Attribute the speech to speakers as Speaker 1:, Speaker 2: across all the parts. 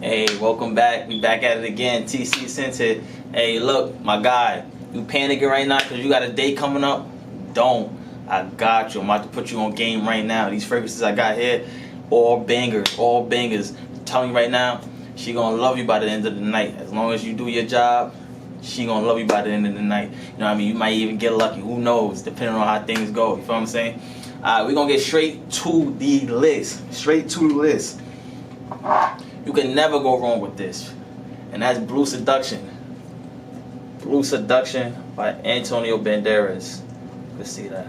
Speaker 1: Hey, welcome back. We back at it again. TC Scented. Hey, look, my guy, you panicking right now because you got a date coming up? Don't. I got you. I'm about to put you on game right now. These fragrances I got here, all bangers, all bangers. I'm telling you right now, she gonna love you by the end of the night. As long as you do your job, she gonna love you by the end of the night. You know what I mean? You might even get lucky. Who knows? Depending on how things go. You feel what I'm saying? Alright, we're gonna get straight to the list. Straight to the list. You can never go wrong with this. And that's Blue Seduction. Blue Seduction by Antonio Banderas. Let's see that.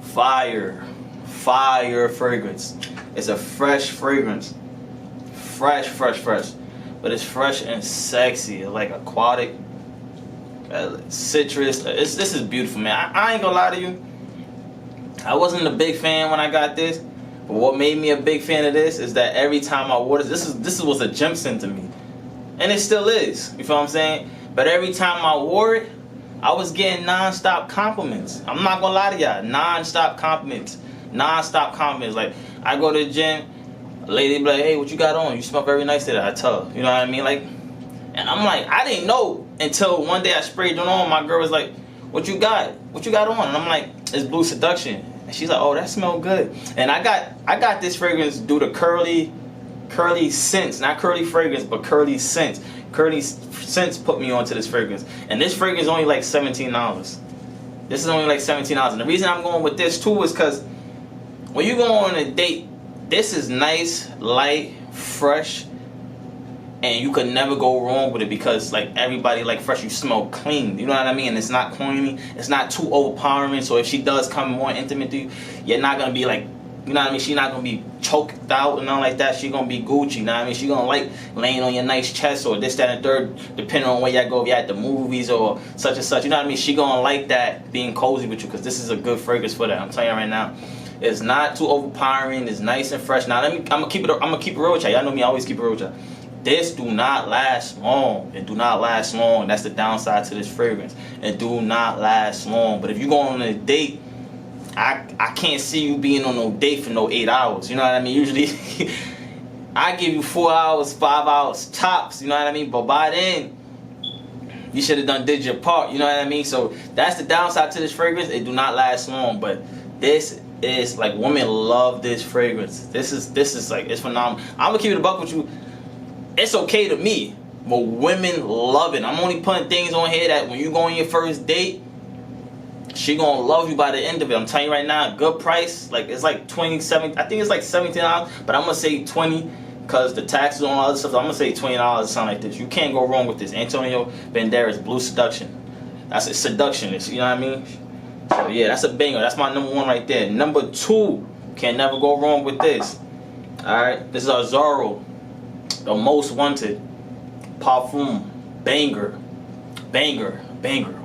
Speaker 1: Fire. Fire fragrance. It's a fresh fragrance. Fresh. But it's fresh and sexy. It's like aquatic. Citrus. This is beautiful, man. I ain't gonna lie to you. I wasn't a big fan when I got this. But what made me a big fan of this is that every time I wore this was a gem scent to me. And it still is. You feel what I'm saying? But every time I wore it, I was getting non-stop compliments. I'm not gonna lie to y'all. Non-stop compliments. Non-stop compliments. Like, I go to the gym, a lady be like, hey, what you got on? You smell very nice today. I tell her. You know what I mean? Like, and I'm like, I didn't know until one day I sprayed it on. My girl was like, what you got? What you got on? And I'm like, it's Blue Seduction. And she's like, oh, that smells good. And I got this fragrance due to curly scents. Not curly fragrance, but curly scents. Curly scents put me onto this fragrance. And this fragrance is only like $17. This is only like $17. And the reason I'm going with this too is because when you go on a date, this is nice, light, fresh, and you could never go wrong with it because like everybody like fresh, you smell clean. You know what I mean? And it's not corny, it's not too overpowering. So if she does come more intimate to you, you're not gonna be like, you know what I mean? She's not gonna be choked out and nothing like that. She's gonna be Gucci, you know what I mean? She's gonna like laying on your nice chest or this, that, and third, depending on where y'all go, if you're at the movies or such and such. You know what I mean? She gonna like that being cozy with you because this is a good fragrance for that. I'm telling you right now. It's not too overpowering. It's nice and fresh. Now I'm gonna keep it real with y'all. Y'all know me, I always keep it real with y'all. This do not last long. It do not last long. That's the downside to this fragrance. It do not last long. But if you go on a date, I can't see you being on no date for no 8 hours. You know what I mean? Usually, I give you 4 hours, 5 hours tops. You know what I mean? But by then, you should have did your part. You know what I mean? So that's the downside to this fragrance. It do not last long. But this is like, women love this fragrance. This is like, it's phenomenal. I'm gonna keep it a buck with you. It's okay to me, but women love it. I'm only putting things on here that when you go on your first date, she gonna love you by the end of it. I'm telling you right now, good price. Like, it's like 27. I think it's like $17, but I'm gonna say 20 because the taxes on all other stuff. I'm gonna say $20 or something like this. You can't go wrong with this. Antonio Banderas Blue Seduction. That's a seduction. You know what I mean? So yeah, that's a banger. That's my number one right there. Number two, can never go wrong with this. All right, this is our Zorro. The Most Wanted Parfum. Banger.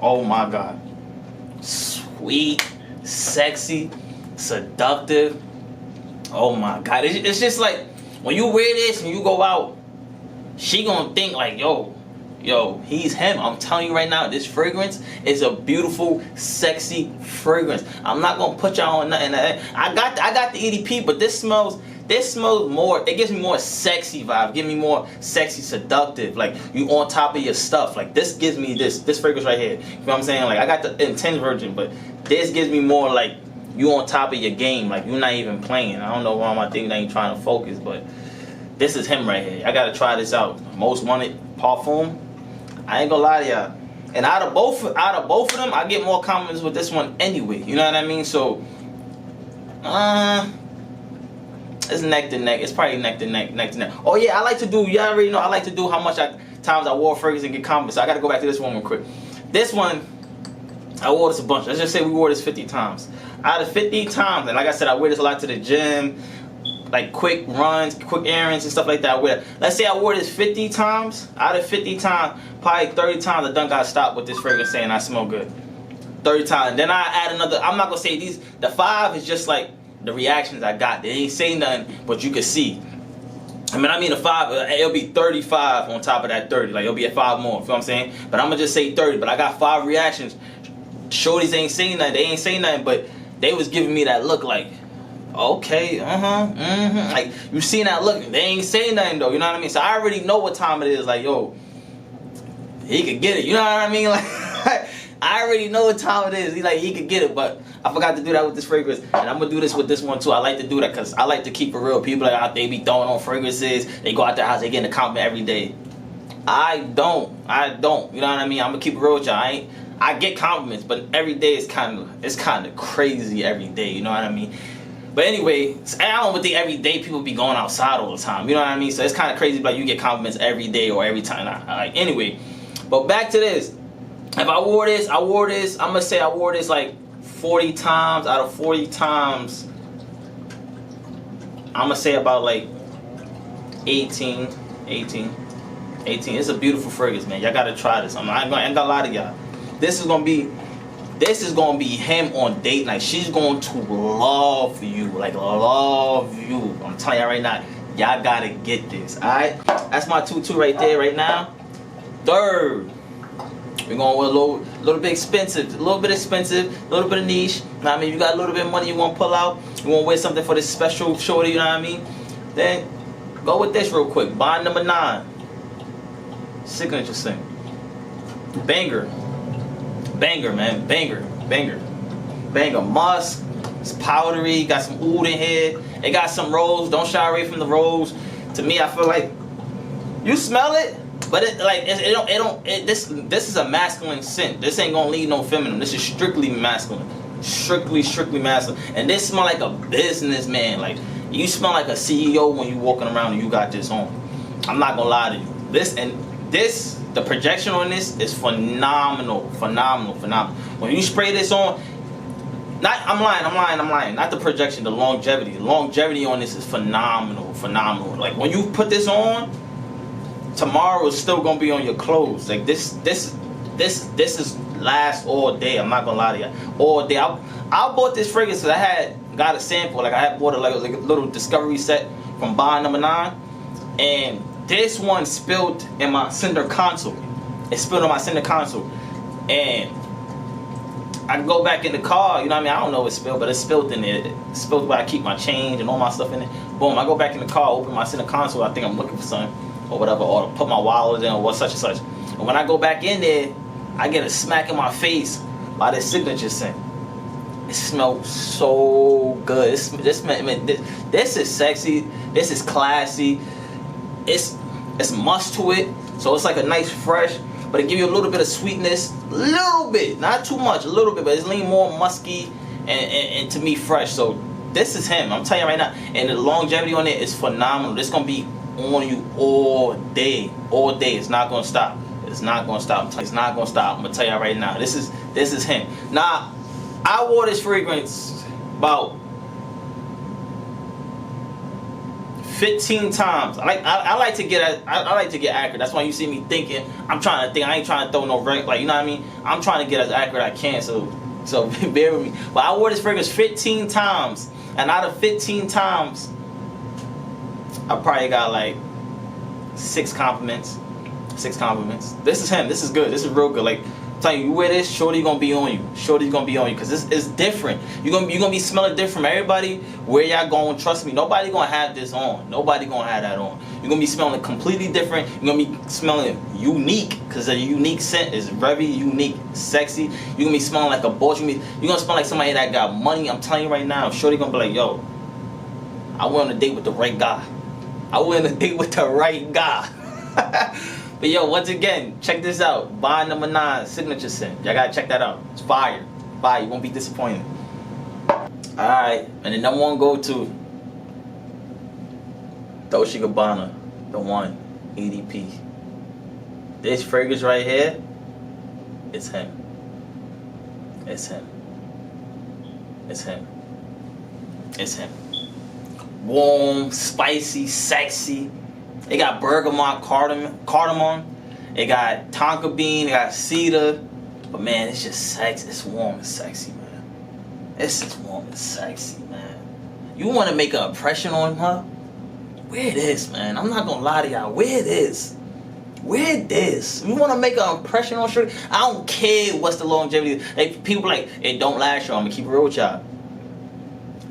Speaker 1: Oh my God. Sweet, sexy, seductive. Oh my God. It's just like, when you wear this and you go out, she gonna think like, yo, he's him. I'm telling you right now, this fragrance is a beautiful, sexy fragrance. I'm not gonna put y'all on nothing. I got the EDP, but this smells more, it gives me more sexy vibe. Give me more sexy, seductive. Like, you on top of your stuff. Like, this gives me this fragrance right here. You know what I'm saying? Like, I got the intense version, but this gives me more like you on top of your game. Like, you're not even playing. I don't know why my thing ain't trying to focus, but this is him right here. I gotta try this out. Most Wanted Parfum. I ain't gonna lie to y'all. And out of both of them, I get more compliments with this one anyway. You know what I mean? So, it's neck to neck. It's probably neck to neck. Oh yeah, I like to do. Y'all already know. I like to do how much times I wore fragrance and get compliments. So I gotta go back to this one real quick. This one, I wore this a bunch. Let's just say we wore this 50 times. Out of 50 times, and like I said, I wear this a lot to the gym, like quick runs, quick errands and stuff like that. Let's say I wore this 50 times. Out of 50 times, probably 30 times I done got stopped with this fragrance saying I smell good. 30 times. Then I add another. I'm not gonna say these. The 5 is just like the reactions I got. They ain't say nothing, but you can see. I mean the 5, it'll be 35 on top of that 30. Like, it'll be at 5 more. You know what I'm saying? But I'm gonna just say 30. But I got 5 reactions. Shorties ain't saying nothing. They ain't saying nothing, but they was giving me that look like, Okay, like you seen that look, they ain't saying nothing though, you know what I mean? So I already know what time it is, like, yo, he could get it, you know what I mean? Like, I already know what time it is. He could get it, but I forgot to do that with this fragrance, and I'm gonna do this with this one too. I like to do that because I like to keep it real. People out they be throwing on fragrances. They go out their house, they get a compliment every day. I don't. You know what I mean? I'm gonna keep it real with y'all. I get compliments, but every day is kind of crazy every day. You know what I mean? But anyway, I don't think every day people be going outside all the time. You know what I mean? So it's kind of crazy, like you get compliments every day or every time. Anyway, but back to this. If I wore this, I'm gonna say I wore this like 40 times. Out of 40 times, I'm gonna say about like 18. It's a beautiful fragrance, man. Y'all gotta try this. I ain't gonna lie to y'all. This is gonna be him on date night. She's going to love you, like love you. I'm telling y'all right now, y'all gotta get this. All right, that's my 2-2 right there, right now. Third. We're going with a little bit expensive, a little bit of niche. You know what I mean? You got a little bit of money you want to pull out, you want to wear something for this special shorty, you know what I mean? Then go with this real quick. Bond number 9. Signature scent. Banger, man. Banger. Musk. It's powdery. Got some oud in here. It got some rose. Don't shy away from the rose. To me, I feel like you smell it. But this is a masculine scent. This ain't gonna leave no feminine. This is strictly masculine. Strictly masculine. And this smell like a businessman. Like you smell like a CEO when you walking around and you got this on. I'm not gonna lie to you. The projection on this is phenomenal. When you spray this on, I'm lying. Not the projection, the longevity. The longevity on this is phenomenal. Like when you put this on, tomorrow is still gonna be on your clothes. Like this is last all day. I'm not gonna lie to you. All day. I bought this fragrance because I got a sample. Like I had bought like a little discovery set from Bond number 9, and this one spilled in my center console. It spilled on my center console, and I go back in the car. You know what I mean? I don't know it spilled, but it spilled in there. It spilled where I keep my change and all my stuff in it. Boom! I go back in the car, open my center console. I think I'm looking for something or whatever, or put my wallet in, or what such and such. And when I go back in there, I get a smack in my face by this signature scent. It smells so good. This is sexy. This is classy. It's musk to it, so it's like a nice fresh, but it give you a little bit of sweetness, little bit, not too much, a little bit, but it's lean more musky and to me fresh. So this is him. I'm telling you right now, and the longevity on it is phenomenal. This gonna be on you all day. It's not gonna stop. I'm gonna tell you right now. This is him. Now, I wore this fragrance about 15 times. I like to get accurate. That's why you see me thinking. I'm trying to think. I ain't trying to throw no rank. Like, you know what I mean? I'm trying to get as accurate as I can. So bear with me. But I wore this fragrance 15 times, and out of 15 times, I probably got like 6 compliments. This is him. This is good. This is real good. Like, I'm telling you wear this, shorty gonna be on you. Because this is different. You're gonna be smelling different. Everybody, where y'all going? Trust me, nobody gonna have this on. Nobody gonna have that on. You're gonna be smelling completely different. You're gonna be smelling unique, because a unique scent is very unique, sexy. You're gonna be smelling like a boss. You're gonna smell like somebody that got money. I'm telling you right now, shorty gonna be like, yo, I went on a date with the right guy. But yo, once again, check this out. Bond number 9, signature scent. Y'all gotta check that out. It's fire. You won't be disappointed. Alright, and the number 1 go to Dolce & Gabbana, the one, EDP. This fragrance right here, it's him. Warm, spicy, sexy. It got bergamot, cardamom. It got tonka bean. It got cedar. But man, it's just sexy. It's warm and sexy, man. You want to make an impression on her? Wear this, man. I'm not gonna lie to y'all. Wear this. You want to make an impression on her? I don't care what's the longevity. Like, people like, it don't last, y'all. I'm gonna keep it real with y'all.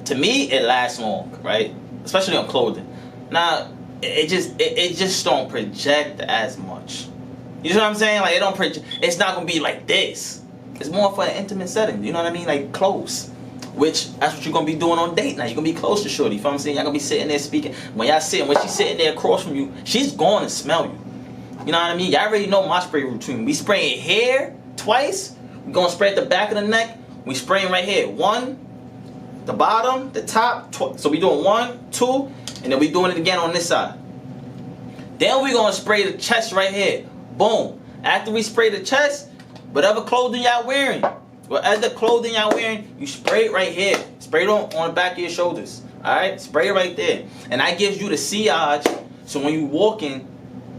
Speaker 1: To me, it lasts long, right? Especially on clothing. Now, it just don't project as much. You know what I'm saying? Like, it don't project. It's not gonna be like this. It's more for an intimate setting. You know what I mean? Like close. Which that's what you're gonna be doing on date night. You're gonna be close to shorty. You know what I'm saying? Y'all gonna be sitting there speaking. When she's sitting there across from you, she's going to smell you. You know what I mean? Y'all already know my spray routine. We spraying here twice. We gonna spray at the back of the neck. We spraying right here. 1, the bottom, the top. So we doing 1, 2, and then we doing it again on this side. Then we gonna spray the chest right here. Boom. After we spray the chest, whatever clothing y'all wearing, you spray it right here. Spray it on the back of your shoulders. Alright? Spray it right there. And that gives you the sillage. So when you walking,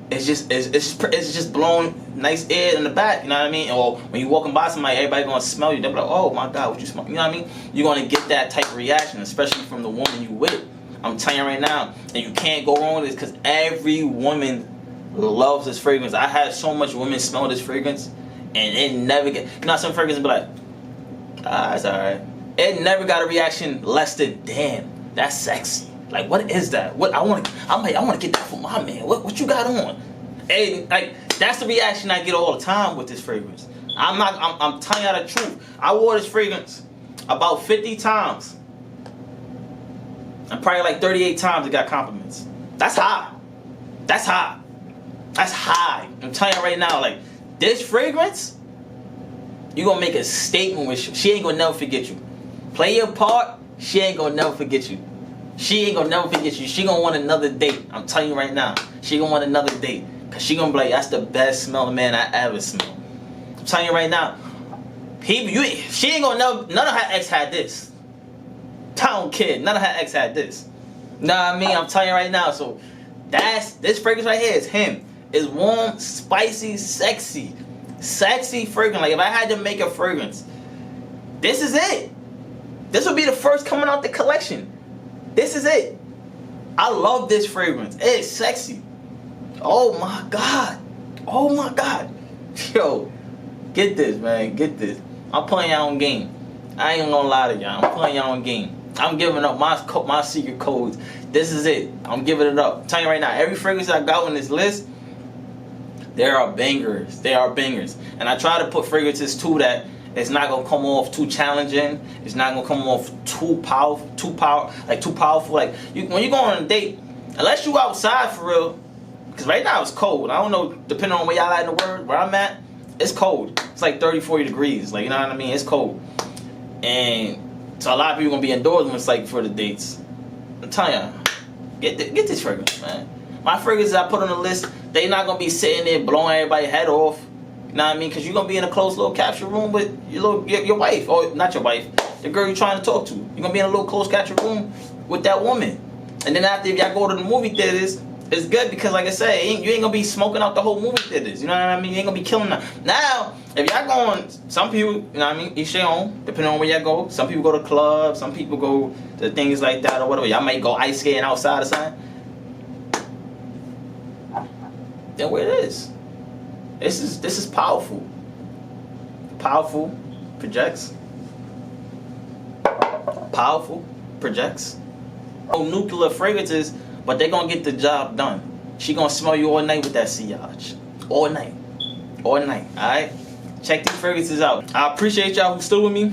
Speaker 1: it's just blowing nice air in the back. You know what I mean? Or when you walking by somebody, everybody gonna smell you. They'll be like, oh my God, what you smell? You know what I mean? You're gonna get that type of reaction, especially from the woman you with. I'm telling you right now. And you can't go wrong with this because every woman loves this fragrance. I had so much women smell this fragrance and it never get, you know, some fragrances be like, it's alright. It never got a reaction less than, damn, that's sexy. Like, what is that? What I want to get that for my man. What you got on? And like, that's the reaction I get all the time with this fragrance. I'm telling you the truth. I wore this fragrance about 50 times. And probably like 38 times it got compliments. That's high. That's high. That's high. I'm telling you right now, like, this fragrance, you gonna make a statement with she ain't gonna never forget you. Play your part, she ain't gonna never forget you. She ain't gonna never forget you. She gonna want another date. I'm telling you right now. She gonna want another date. Cause she gonna be like, that's the best smelling man I ever smelled. I'm telling you right now. She ain't gonna never, none of her ex had this. I don't care. None of her ex had this. Know what I mean? I'm telling you right now. So this fragrance right here is him. It's warm, spicy, sexy. Sexy fragrance. Like if I had to make a fragrance, this is it. This would be the first coming out the collection. This is it. I love this fragrance. It's sexy. Oh my God. Oh my God. Yo, get this, man. Get this. I'm playing y'all on game. I ain't gonna lie to y'all. I'm playing y'all on game. I'm giving up my secret codes. This is it. I'm giving it up. I'm telling you right now, every fragrance I got on this list, there are bangers. They are bangers. And I try to put fragrances too that it's not gonna come off too challenging. It's not gonna come off too powerful. Like when you go on a date, unless you outside for real, because right now it's cold. I don't know, depending on where y'all at in the world, where I'm at, it's cold. It's like 30, 40 degrees. Like, you know what I mean? It's cold. And so a lot of people gonna be indoors when it's like for the dates. I'm telling y'all, get this fragrance, man. My fragrances I put on the list, they not gonna be sitting there blowing everybody's head off. You know what I mean? Because you're gonna be in a closed little capsule room with your wife, or not your wife, the girl you're trying to talk to. You're gonna be in a little closed capsule room with that woman. And then after, if y'all go to the movie theaters, it's good because, like I said, you ain't gonna be smoking out the whole movie theaters. You know what I mean? You ain't gonna be killing them. Now, if y'all going, some people, you know what I mean, each their own, depending on where y'all go. Some people go to clubs, some people go to things like that or whatever. Y'all might go ice skating outside or something. Then where it is. This is powerful. Powerful projects. Powerful projects. No nuclear fragrances, but they gonna get the job done. She gonna smell you all night with that sillage. All night. All night. Alright? Check these fragrances out. I appreciate y'all who stood with me,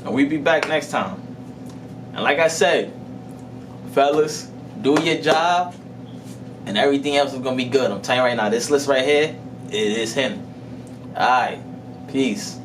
Speaker 1: and we'll be back next time. And like I said, fellas, do your job, and everything else is gonna be good. I'm telling you right now, this list right here, it is him. Alright. Peace.